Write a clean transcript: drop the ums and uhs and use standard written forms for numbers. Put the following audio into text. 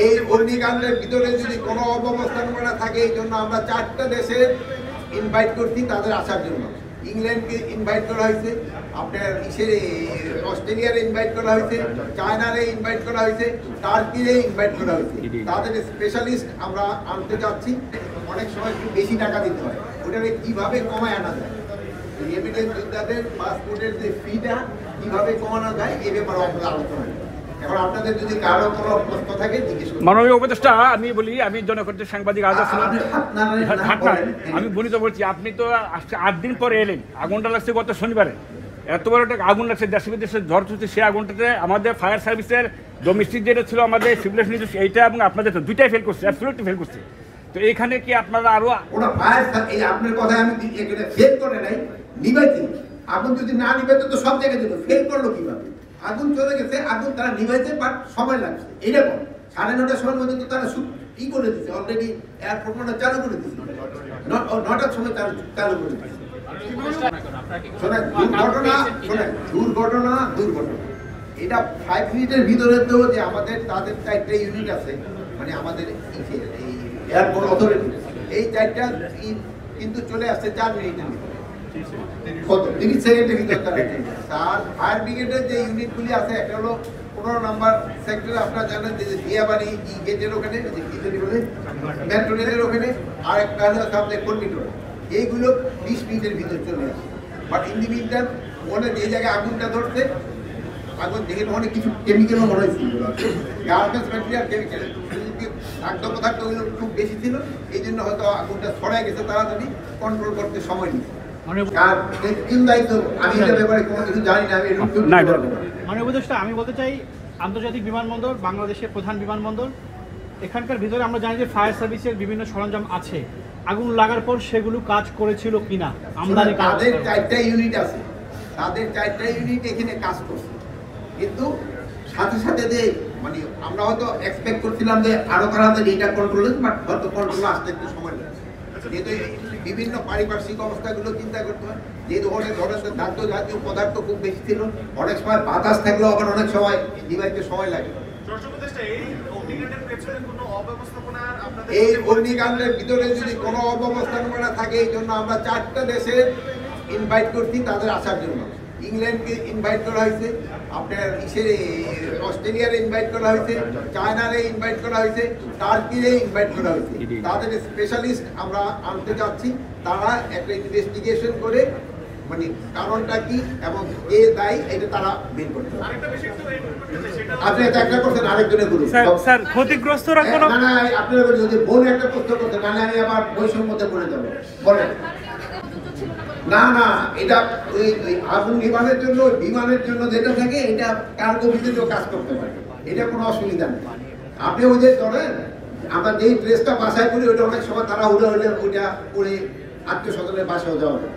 এই অগ্নিকাণ্ডের ভিতরে যদি কোনো অব্যবস্থাপনা থাকে, এই জন্য আমরা 4টা দেশে ইনভাইট করছি তাদের আসার জন্য। ইংল্যান্ডকে ইনভাইট করা হয়েছে, আপনার অস্ট্রেলিয়ার ইনভাইট করা হয়েছে, চায়নারে ইনভাইট করা হয়েছে, টার্কিরে ইনভাইট করা হয়েছে। তাদের স্পেশালিস্ট আমরা আনতে যাচ্ছি। অনেক সময় একটু বেশি টাকা দিতে হয়, ওটাকে কিভাবে কমায় আনা যায়, এভিডেন্স যোদ্ধাদের পাসপোর্টের যে ফিটা কিভাবে কমানো যায় এই ব্যাপারে আমরা আলোচনা করি। এখন আপনাদের যদি কারো কোনো প্রশ্ন থাকে জিজ্ঞেস করুন। মাননীয় উপদেষ্টা, আমি বলি, আমি জনকণ্ঠের সাংবাদিক আজাদ ছিলাম। আমি বলিত বলছি, আপনি তো 8 দিন পরে এলেন, আগুনটা লাগছে গত শনিবারে। এত বড় একটা আগুন লাগছে, দেশে বিদেশে ঝড় চলছে, সেই আগুনটাতে আমাদের ফায়ার সার্ভিসের ডোমেস্টিক যেটা ছিল, আমাদের সিভিলেশন এইটা এবং আপনাদের তো দুইটাই ফেল করছে, অ্যাবসলিউটলি ফেল করছে। তো এইখানে কি আপনারা আরো এই আপনার কথা আমি এখানে ফেল করে নাই, নিভাইতে আগুন যদি না নিভাইতে তো সব জায়গায় দিল, ফেল করলো কিভাবে? আগুন চলে গেছে, আগুন তারা নিভাইতে বাট সময় লাগছে। এইরকম 9:30টার সময় মধ্যে তো তারা ই করে দিচ্ছে, অলরেডি এয়ারপোর্টটা চালু করে দিচ্ছে, 9টার সময় তারা চালু করে দিচ্ছে। দুর্ঘটনা এটা 5 মিনিটের ভিতরে তো যে আমাদের তাদের 4টা ইউনিট আছে, মানে আমাদের এই এয়ারপোর্ট অথরিটি, এই 4টা কিন্তু চলে আসছে 4 মিনিটের ভিতরে, 30 সেকেন্ডের ভিতরে তারা। তার ফায়ার ব্রিগেডের যে ইউনিটগুলি আছে, একটা হলো 15 নম্বর সেক্টরে, আপনারা জানেন যে দিয়াবাড়ি গেটের ওখানে, মেট্রো রেলের ওখানে, আর একটা হলো সামনে কর্মীটোর, এইগুলো 20 মিনিটের ভিতরে চলে আসে। বাট ইন দি মিনটাইম ওখানে যে জায়গায় আগুনটা ধরছে, আগুন দেখে অনেক কিছু কেমিক্যালও মনে হয়েছিল, গার্মেন্টস ম্যাটেরিয়াল কেমিক্যাল পদার্থ খুব বেশি ছিল, এই জন্য হয়তো আগুনটা ছড়াই গেছে, তাড়াতাড়ি কন্ট্রোল করতে সময় নিচ্ছে। মানে উপদেষ্টা, আমি বলতে চাই, আন্তর্জাতিক বিমানবন্দর বাংলাদেশের প্রধান বিমানবন্দর, এখানকার ভিতরে আমরা জানি যে ফায়ার সার্ভিসের বিভিন্ন সরঞ্জাম আছে, আগুন লাগার পর সেগুলো কাজ করেছিল কিনা? আমদানি তাদের 4টা ইউনিট আছে, তাদের 4টা ইউনিট এখানে কাজ করছে, কিন্তু সাথে সাথে যে মানে আমরা হয়তো এক্সপেক্ট করছিলাম যে আরো তাড়াতাড়ি এটা কন্ট্রোল হচ্ছে, বাট হয়তো কন্ট্রোল আসতে একটু সময় লাগছে। যেহেতু বিভিন্ন পারিপার্শ্বিক অবস্থাগুলো চিন্তা করতে হয়, যেহেতু অনেক ধরনের ধাতু জাতীয় পদার্থ খুব বেশি ছিল, অনেক সময় বাতাস থাকলেও আবার অনেক সময় নিভাইতে সময় লাগে। এই অগ্নিকাণ্ডের ভিতরে যদি কোনো অব্যবস্থাপনা থাকে, এই জন্য আমরা 4টা দেশে ইনভাইট করছি তাদের আসার জন্য। ইংল্যান্ডকে ইনভাইট করা হয়েছে, আপনার অস্ট্রেলিয়ারে ইনভাইট করা হয়েছে, চায়নারে ইনভাইট করা হয়েছে, টার্কিরে ইনভাইট করা হয়েছে। তাদের স্পেশালিস্ট আমরা আনতে যাচ্ছি, তারা একটা ইনভেস্টিগেশন করে মানে কারণটা কি এবং কে দায়ী এটা তারা বের করতে হবে। আপনি একটা করছেন, আরেকজনে বলুন স্যার, ক্ষতিগ্রস্তরা কোনো না আপনারা যদি বলে একটা প্রশ্ন করতেন, নাহলে আমি আবার বৈষম্যতে পড়ে যাবো। বলেন না এটা ওই আগুন নিবানের জন্য, বিমানের জন্য যেটা থাকে, এটা কার্গো ভিতরেও কাজ করতে পারে, এটা কোনো অসুবিধা নেই। আপনি ওই যে ধরেন আমরা যেই ড্রেসটা বাসায় করি, ওইটা অনেক সময় তারা ওইটা পরে আত্মীয় স্বজনের বাসায় যাওয়া যায়।